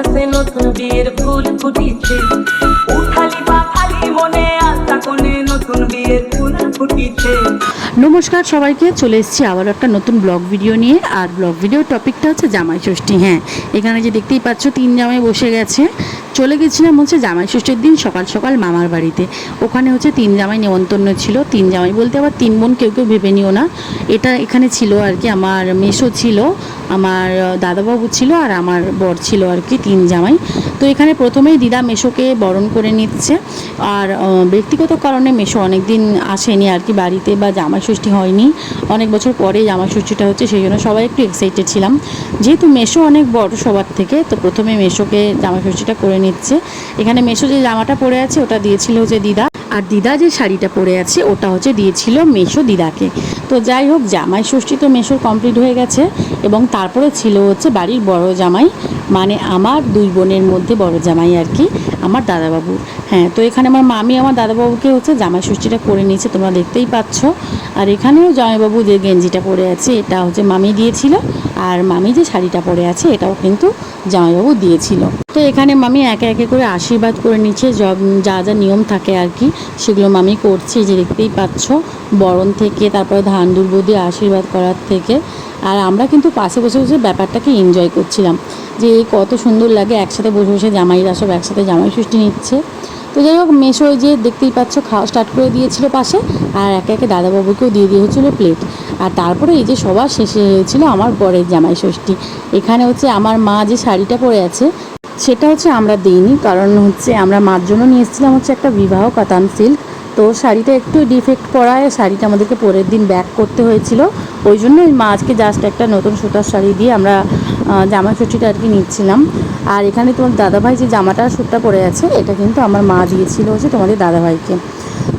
গাছে নতুন বিয়ের ফুল ফুটিছে, উঠালি পাখালি মনে আশা কোণে নতুন বিয়ের ফুল ফুটিছে। নমস্কার সবাইকে, চলে এসেছি আবার একটা নতুন ব্লগ ভিডিও নিয়ে। আর ব্লগ ভিডিওর টপিকটা হচ্ছে জামাই ষষ্ঠী। হ্যাঁ, এখানে যে দেখতেই পাচ্ছ 3 জামাই বসে গেছে। চলে গেছিলাম হচ্ছে জামাই ষষ্ঠীর দিন সকাল সকাল মামার বাড়িতে। ওখানে হচ্ছে 3 জামাই নেমন্তন্ন ছিল। 3 জামাই বলতে আবার 3 বোন, কেউ কেউ ভেবে নিও না। এটা এখানে ছিল আর কি, আমার মেসো ছিল, আমার দাদাবাবু ছিল, আর আমার বর ছিল আর কি, 3 জামাই। তো এখানে প্রথমেই দিদা মেসোকে বরণ করে নিচ্ছে। আর ব্যক্তিগত কারণে মেসো অনেক দিন আসেনি আর কি বাড়িতে, বা জামাই ষষ্ঠী হয়নি, অনেক বছর পরে জামাই ষষ্ঠীটা হচ্ছে, সেই জন্য সবাই একটু এক্সাইটেড ছিলাম। যেহেতু মেসো অনেক বড় সবার থেকে, তো প্রথমে মেসোকে জামাই ষষ্ঠীটা করে নিচ্ছে। এখানে মেসো যে জামাটা পরে আছে ওটা দিয়েছিল হচ্ছে দিদা, আর দিদা যে শাড়িটা পরে আছে ওটা হচ্ছে দিয়েছিল মেসো দিদাকে। তো যাই হোক, জামাই ষষ্ঠী তো মেসোর কমপ্লিট হয়ে গেছে। এবং তারপরে ছিল হচ্ছে বাড়ির বড় জামাই, মানে আমার 2 বোনের মধ্যে বড় জামাই আর কি, আমার দাদাবাবু। হ্যাঁ, তো এখানে আমার মামি আমার দাদাবাবুকে হচ্ছে জামাই ষষ্ঠীটা করে নিয়েছে, তোমরা দেখতেই পাচ্ছ। আর এখানেও জামাইবাবু যে গেঞ্জিটা পরে আছে এটা হচ্ছে মামি দিয়েছিল, আর মামি যে শাড়িটা পরে আছে এটাও কিন্তু জামাইবাবু দিয়েছিল। তো এখানে মামি একে একে করে আশীর্বাদ করে নিচ্ছে, যা যা নিয়ম থাকে আর কি সেগুলো মামি করছে, যে দেখতেই পাচ্ছ, বরণ থেকে তারপরে ধান দুর্ব দিয়ে আশীর্বাদ করার থেকে। আর আমরা কিন্তু পাশে বসে বসে ব্যাপারটাকে এনজয় করছিলাম, যে কত সুন্দর লাগে একসাথে বসে বসে জামাইরা সব একসাথে জামাই ষষ্ঠী নিচ্ছে। তো যাই হোক, মেসো যে দেখতেই পাচ্ছ খাওয়া স্টার্ট করে দিয়েছিল পাশে, আর একে একে দাদাবাবুকেও দিয়ে দিয়েছিল প্লেট। আর তারপরে এই যে সবার শেষে হয়েছিল আমার বরের জামাই ষষ্ঠী। এখানে হচ্ছে আমার মা যে শাড়িটা পরে আছে সেটা হচ্ছে আমরা দিইনি, কারণ হচ্ছে আমরা মার জন্য নিয়ে এসেছিলাম হচ্ছে একটা বিবাহ কাতান সিল্ক। তো শাড়িটা একটু ডিফেক্ট পড়ায় শাড়িটা আমাদেরকে পরের দিন ব্যাক করতে হয়েছিল, ওই জন্য ওই মা আজকে জাস্ট একটা নতুন সুতার শাড়ি দিয়ে আমরা জামা ষষ্ঠীটা আর কি নিচ্ছিলাম। আর এখানে তোমার দাদাভাই যে জামাটা স্যুটটা পরে আছে এটা কিন্তু আমার মা দিয়েছিল হচ্ছে তোমাদের দাদাভাইকে।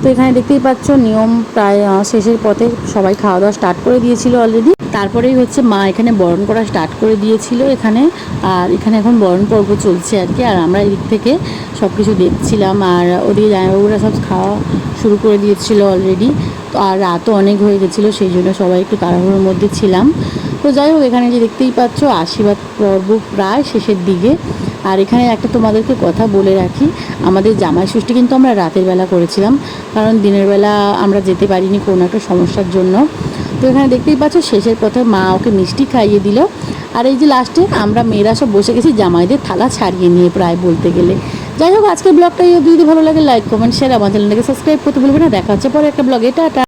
তো এখানে দেখতেই পাচ্ছ নিয়ম প্রায় শেষের পথে, সবাই খাওয়া দাওয়া স্টার্ট করে দিয়েছিল অলরেডি। তারপরেই হচ্ছে মা এখানে বরণ করা স্টার্ট করে দিয়েছিল এখানে। আর এখানে এখন বরণ পর্ব চলছে আর কি, আর আমরা এদিক থেকে সব কিছু দেখছিলাম। আর ওদিকে জামাইবাবুরা সব খাওয়া শুরু করে দিয়েছিল অলরেডি। তো আর রাতও অনেক হয়ে গেছিলো, সেই জন্য সবাই একটু তাড়াহুড়োর মধ্যে ছিলাম। তো যাই হোক, এখানে যে দেখতেই পাচ্ছ আশীর্বাদ পর্ব প্রায় শেষের দিকে। আর এখানে একটা তোমাদেরকে কথা বলে রাখি, আমাদের জামাই ষষ্ঠী কিন্তু আমরা রাতের বেলা করেছিলাম, কারণ দিনের বেলা আমরা যেতে পারিনি কোনো একটা সমস্যার জন্য। তো এখানে দেখতেই পাচ্ছ শেষের পথে মা ওকে মিষ্টি খাইয়ে দিল। আর এই যে লাস্টে আমরা মেয়েরা সব বসে গেছি জামাইদের থালা ছাড়িয়ে নিয়ে প্রায় বলতে গেলে। যাই হোক, আজকের ব্লগটা যদি ভালো লাগে লাইক কমেন্ট শেয়ার, আমার চ্যানেলটাকে সাবস্ক্রাইব করতে ভুলবে না। দেখা হচ্ছে পরে একটা ব্লগে, টাটা।